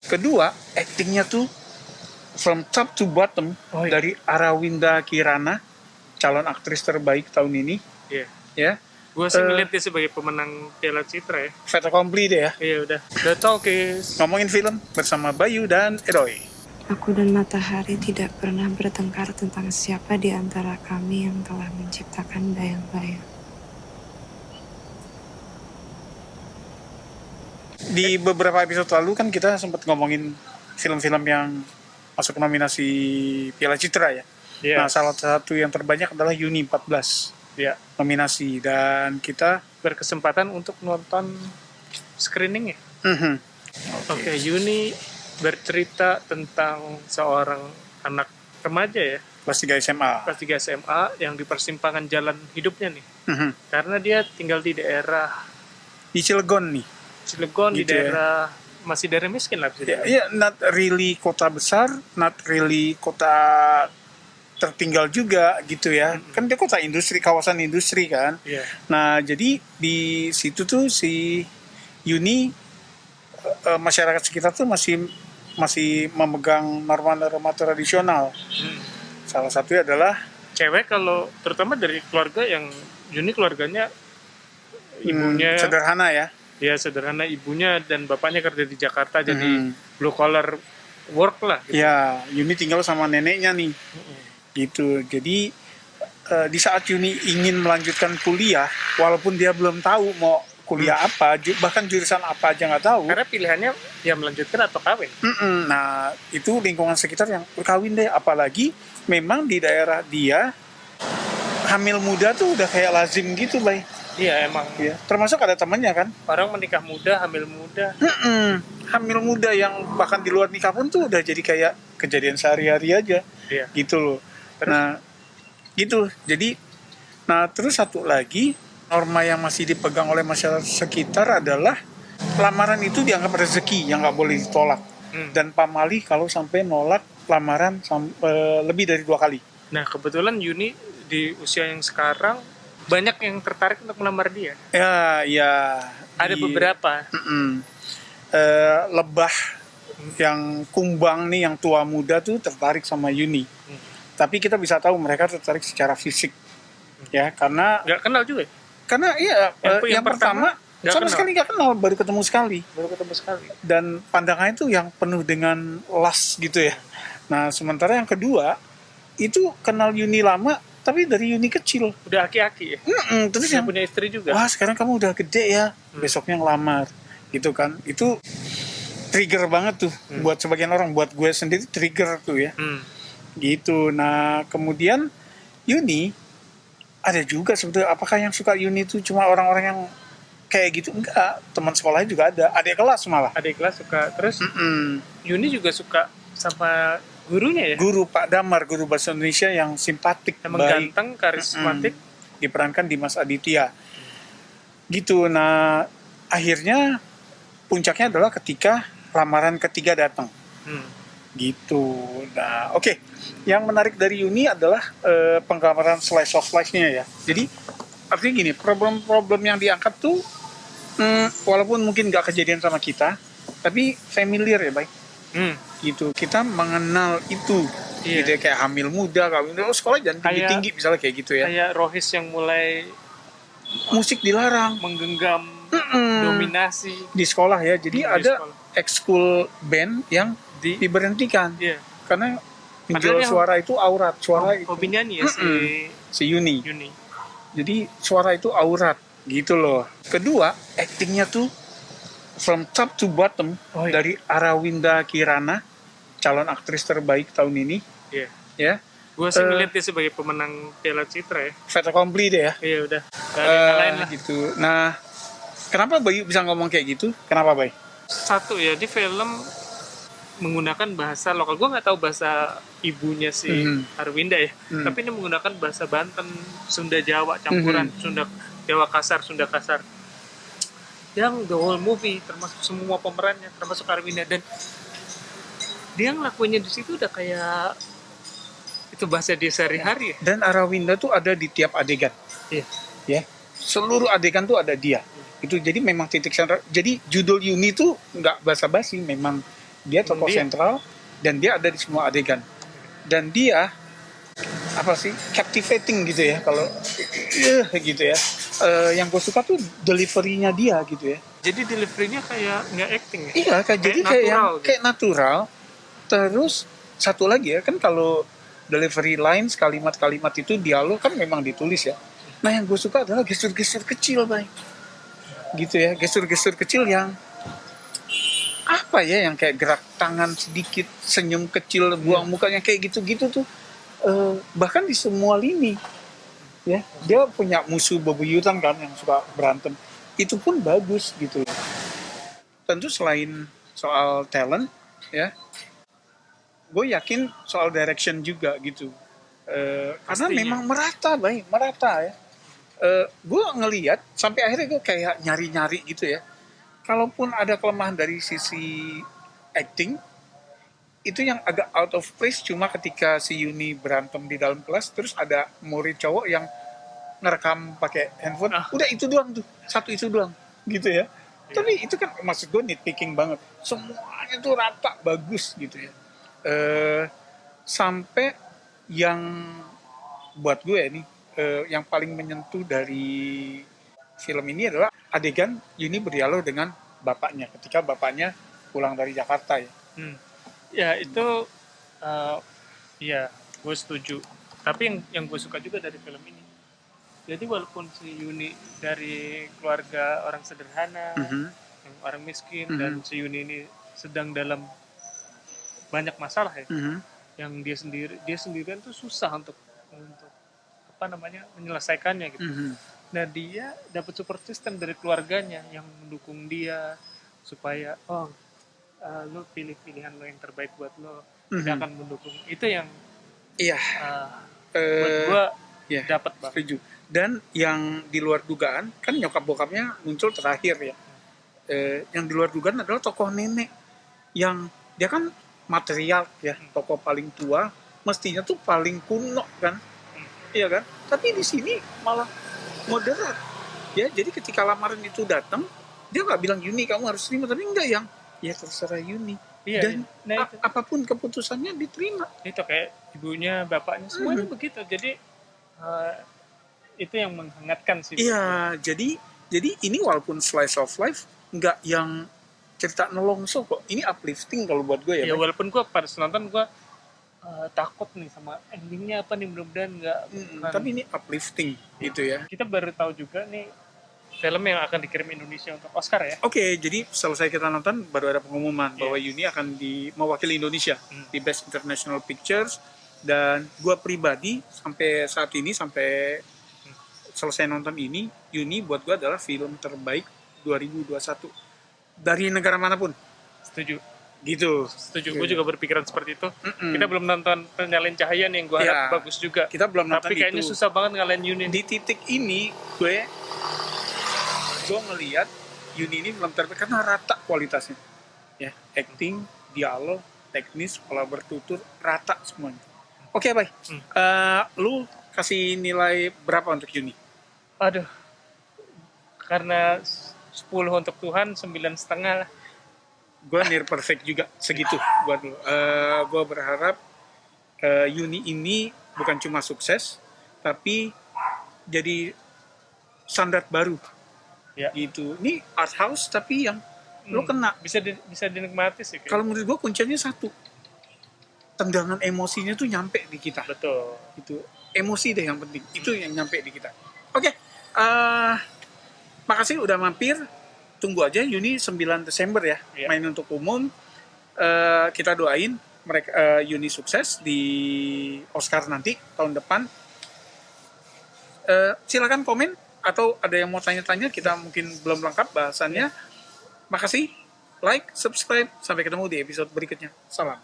Kedua, actingnya tuh from top to bottom, dari Arawinda Kirana, calon aktris terbaik tahun ini. Iya. Ya. Gue sih ngeliat dia sebagai pemenang Piala Citra ya. Fait accompli deh ya. Iya udah talkies. Ngomongin film bersama Bayu dan Edoy. Aku dan matahari tidak pernah bertengkar tentang siapa di antara kami yang telah menciptakan bayang-bayang. Di beberapa episode lalu kan kita sempat ngomongin film-film yang masuk nominasi Piala Citra ya. Iya. Nah, salah satu yang terbanyak adalah Yuni 14 Ya, nominasi, dan kita berkesempatan untuk nonton screening ya. Oke, Yuni bercerita tentang seorang anak remaja ya, kelas 3 SMA. kelas 3 SMA yang di persimpangan jalan hidupnya nih. Mhm. Karena dia tinggal di daerah Di Cilegon nih. Cilegon, Gitu di daerah masih daerah miskin lah bisa Ya, dibilang. ya, not really kota besar, not really kota tertinggal juga gitu ya. Kan dia kota industri, kawasan industri kan. Iya. Nah, jadi di situ tuh si Yuni, masyarakat sekitar tuh masih memegang norma-norma tradisional. Salah satunya adalah Cewek kalau terutama dari keluarga yang Yuni keluarganya ibunya sederhana ya. ya sederhana, ibunya dan bapaknya kerja di Jakarta jadi blue collar work lah gitu. Ya, Yuni tinggal sama neneknya nih. Gitu. Jadi di saat Yuni ingin melanjutkan kuliah, walaupun dia belum tahu mau kuliah apa, bahkan jurusan apa aja nggak tahu. Karena pilihannya ya melanjutkan atau kawin. Nah, itu lingkungan sekitar yang berkawin deh. Apalagi memang di daerah dia hamil muda tuh udah kayak lazim gitu, Bay. Iya emang. Ya. Termasuk ada temannya kan. Orang menikah muda, hamil muda. Hamil muda yang bahkan di luar nikah pun tuh udah jadi kayak kejadian sehari-hari aja. Iya. Gitu loh. Terus? Nah, gitu. Jadi, nah terus satu lagi, norma yang masih dipegang oleh masyarakat sekitar adalah lamaran itu dianggap rezeki yang nggak boleh ditolak. Dan pamali kalau sampai nolak lamaran lebih dari 2 kali. Nah kebetulan Yuni di usia yang sekarang banyak yang tertarik untuk melamar dia. Ya. Ada beberapa. Lebah yang kumbang nih, yang tua muda tuh tertarik sama Yuni. Tapi kita bisa tahu mereka tertarik secara fisik. Ya, karena Nggak kenal juga. Karena iya, Yang yang pertama nggak sama kenal. sekali nggak kenal, baru ketemu sekali. Baru ketemu sekali. Dan pandangannya itu yang penuh dengan las gitu ya. Nah, sementara yang kedua, itu kenal Yuni lama, tapi dari Yuni kecil. Udah aki-aki ya. Terus Dia yang, punya istri juga. wah sekarang kamu udah gede ya, besoknya ngelamar. Gitu kan. Itu trigger banget tuh buat sebagian orang. Buat gue sendiri trigger tuh ya. Gitu. Nah, kemudian Yuni, ada juga sebetulnya, apakah yang suka Yuni itu cuma orang-orang yang kayak gitu? Enggak, teman sekolahnya juga ada, adik kelas malah. Adik kelas suka. Terus Yuni juga suka sama gurunya ya. Guru Pak Damar, guru bahasa Indonesia yang simpatik, Emang baik, ganteng, karismatik. diperankan Dimas Aditya. Gitu. Nah, akhirnya puncaknya adalah ketika lamaran ketiga datang. Gitu. Nah, oke. Yang menarik dari Yuni adalah penggambaran slice of life-nya ya. Jadi artinya gini, problem-problem yang diangkat tuh walaupun mungkin nggak kejadian sama kita, tapi familiar ya, baik. Gitu. Kita mengenal itu. Iya. Gitu ya, kayak hamil muda, kawin sekolah jangan tinggi-tinggi misalnya kayak gitu ya. Kayak Rohis yang mulai Musik dilarang menggenggam dominasi di sekolah ya. Jadi Di ada sekolah. ekskul band yang diberhentikan. Iya. Karena Padahal menjual yang- suara itu aurat, suara itu hobi nyanyi ya si Yuni. Yuni. Jadi suara itu aurat gitu loh. Kedua, actingnya tuh from top to bottom, dari Arawinda Kirana, calon aktris terbaik tahun ini. Iya. Ya, Gue sih ngeliat dia sebagai pemenang Piala Citra ya. fait accompli deh ya. Iya udah. Gak ada yang lain lah. Gitu. Nah, kenapa Bayu bisa ngomong kayak gitu? Kenapa, Bay? Satu ya, di film menggunakan bahasa lokal. Gue nggak tahu bahasa ibunya si Arwinda ya. Tapi ini menggunakan bahasa Banten, Sunda Jawa campuran, Sunda Jawa kasar, Sunda kasar. Yang the whole movie termasuk semua pemerannya, termasuk Arwinda, dan dia ngelakuinnya di situ udah kayak itu bahasa dia sehari-hari ya. Dan Arawinda tuh ada di tiap adegan. Iya. Ya. Seluruh adegan tuh ada dia. Itu jadi memang titik sentral. Jadi judul Yuni tuh nggak basa-basi, memang Dia tokoh sentral dan dia ada di semua adegan. Dan dia apa sih, captivating gitu ya, kalau gitu ya. Yang gue suka tuh delivery-nya dia gitu ya. Jadi delivery-nya kayak nggak acting ya? Iya, jadi kayak yang natural, kayak natural. Terus satu lagi ya, kan kalau delivery lines, kalimat-kalimat itu dialog kan memang ditulis ya. Nah yang gue suka adalah gestur-gestur kecil, Bay. Gitu ya, gestur-gestur kecil yang apa ya, yang kayak gerak tangan sedikit, senyum kecil, buang mukanya kayak gitu-gitu tuh. Bahkan di semua lini ya, dia punya musuh bebuyutan kan yang suka berantem, itu pun bagus gitu. Tentu selain soal talent ya, gue yakin soal direction juga gitu. Karena memang merata, Bay, merata ya. Gue ngelihat sampai akhirnya gue kayak nyari-nyari gitu ya. Kalaupun ada kelemahan dari sisi acting, itu yang agak out of place cuma ketika si Yuni berantem di dalam kelas, terus ada murid cowok yang ngerekam pakai handphone. Udah itu doang tuh, satu itu doang gitu ya. Tapi itu kan maksud gue nitpicking banget. Semuanya tuh rata, bagus gitu ya. Sampai yang buat gue nih, yang paling menyentuh dari film ini adalah adegan Yuni berdialog dengan bapaknya ketika bapaknya pulang dari Jakarta ya. Ya itu, ya gue setuju. Tapi yang gue suka juga dari film ini, jadi walaupun si Yuni dari keluarga orang sederhana, yang orang miskin, dan si Yuni ini sedang dalam banyak masalah ya, yang dia sendirian tuh susah untuk apa namanya, menyelesaikannya gitu. Nah dia dapat support system dari keluarganya yang mendukung dia supaya lo pilih pilihan lo yang terbaik buat lo, kita akan mendukung. Itu yang buat gue dapat banget. Setuju. Dan yang di luar dugaan kan nyokap bokapnya muncul terakhir ya. Yang di luar dugaan adalah tokoh nenek yang dia kan material ya, tokoh paling tua, mestinya tuh paling kuno kan, iya kan? Tapi di sini malah moderat ya. Jadi ketika lamaran itu datang, dia nggak bilang Yuni kamu harus terima, tapi enggak, yang ya terserah Yuni. Dan apapun keputusannya diterima. Itu kayak ibunya, bapaknya, semuanya begitu. Jadi itu yang menghangatkan sih. Iya, jadi ini walaupun slice of life, nggak yang cerita nelongso kok. Ini uplifting kalau buat gue ya. Ya walaupun gue pada nonton gue takut nih sama endingnya apa nih, mudah-mudahan nggak. Tapi ini uplifting gitu ya. Kita baru tahu juga nih film yang akan dikirim Indonesia untuk Oscar ya. Oke, jadi selesai kita nonton baru ada pengumuman bahwa Yuni akan mewakili Indonesia di Best International Pictures. Dan gue pribadi sampai saat ini, sampai selesai nonton ini, Yuni buat gue adalah film terbaik 2021 dari negara manapun. Setuju. Gitu. Setuju. Gue juga berpikiran seperti itu. Kita belum nonton Penyalin Cahaya nih, yang gue harap bagus juga. Kita belum nonton. Tapi kayaknya susah banget ngalahin Yuni. Di titik ini gue ngelihat Yuni ini belum terbaik karena rata kualitasnya. Ya, acting, dialog, teknis, pola bertutur, rata semuanya. Oke, baik. Lu kasih nilai berapa untuk Yuni? Aduh, karena 10 untuk Tuhan, 9,5 lah. Gue near perfect juga, segitu buat lu. Gue berharap Yuni ini bukan cuma sukses, tapi jadi standar baru. Ya. Gitu. Ini art house tapi yang lo kena. Bisa dinikmati sih. Kalau menurut gue kuncinya satu, tendangan emosinya tuh nyampe di kita. Betul. Itu emosi deh yang penting. Itu yang nyampe di kita. Oke. Makasih udah mampir. Tunggu aja Yuni 9 Desember ya. Main untuk umum. Kita doain mereka Yuni sukses di Oscar nanti tahun depan. Silakan komen atau ada yang mau tanya-tanya, kita mungkin belum lengkap bahasannya. Makasih. Like, subscribe. Sampai ketemu di episode berikutnya. Salam.